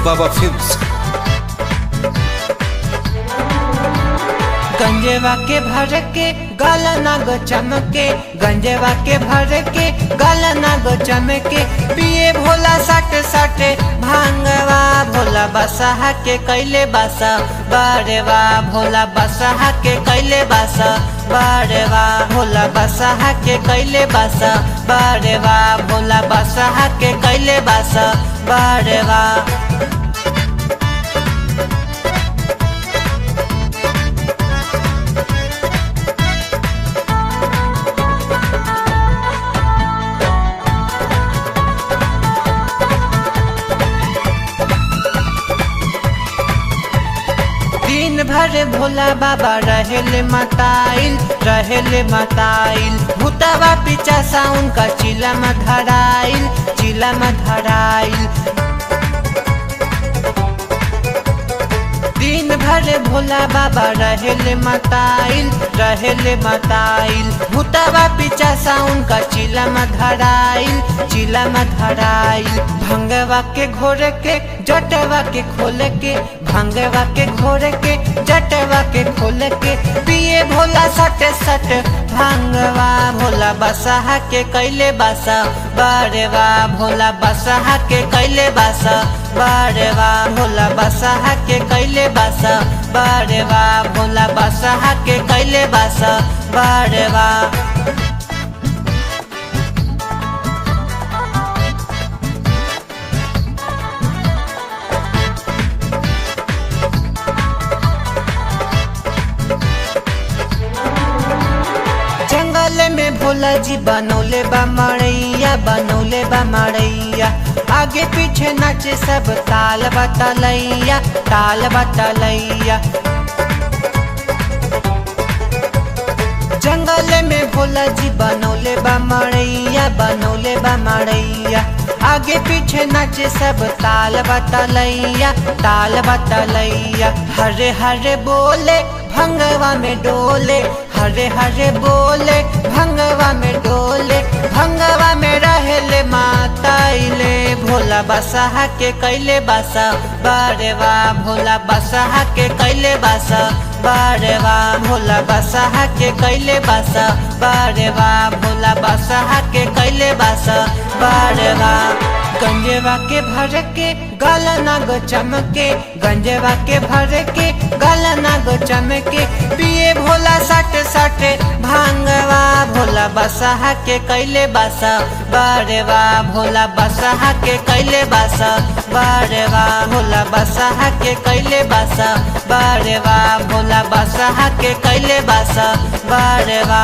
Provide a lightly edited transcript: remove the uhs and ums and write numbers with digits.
बाबा फिल्म्स। गंजेवा के भर के गल नाग चमके, गंजेवा के भर के गल नाग चमके, पिए भोला सट सट भांगवा, भोला बसहा के कैले बासा बड़वा, भोला बसहा के कैले बासा बड़वा, भोला बसहा के कैले बासा बड़वा, भोला बसहा के कैले बासा बड़वा। दिन भर भोला बाबा रहेले मताइल, रहेले मताइल, भूतवा पीछा साउन का चिला में धराइल, चिला में धराइल। दिन भर भोला बाबा रहेले मताइल, रहेले मताइल, भूतवा पीछा साउन का चिला में धराइल, चिला में धराइल। भंगवा के घोर के जटवा के खोल के, भंगवा के घोर के जटवा के खोल के, पिए भोला सट सट भंगवा, भोला बसहा के कैले बासा बड़वा, भोला बसहा के कैले बासा बड़वा, भोला बसहा के कैले बासा बड़वा, भोला बसहा के कैले बासा बड़वा। जंगल में भोला जी बनौले बा मड़ैया, बनौले बा मड़ैया, आगे पीछे नाचे सब ताल बतलैया, ताल बतलैया। जंगल में भोला जी बनौले बा मड़ैया, बनौले बा मड़ैया, आगे पीछे नाचे सब ताल बतलैया, ताल बतलैया। हरे हरे बोले भंगवा में डोले, हरे हरे बोले भंगवा में डोले, भंगवा में रहेले माताइले, भोला बसहा के कैले बासा बड़वा, भोला बसहा के कैले बासा बड़वा, भोला बसहा के कैले बासा बड़वा, भोला बसहा के कैले बासा बड़वा। गंजेवा के भर के गल नाग चमके, गंजेवा के भर के गल नाग चमके, पिए भोला सट सट भांगवा, भोला बसहा के कैले बासा बड़वा, भोला बसहा के कैले बासा बड़वा, भोला बसहा के कैले बासा बड़वा, भोला बसहा के कैले बासा बड़वा।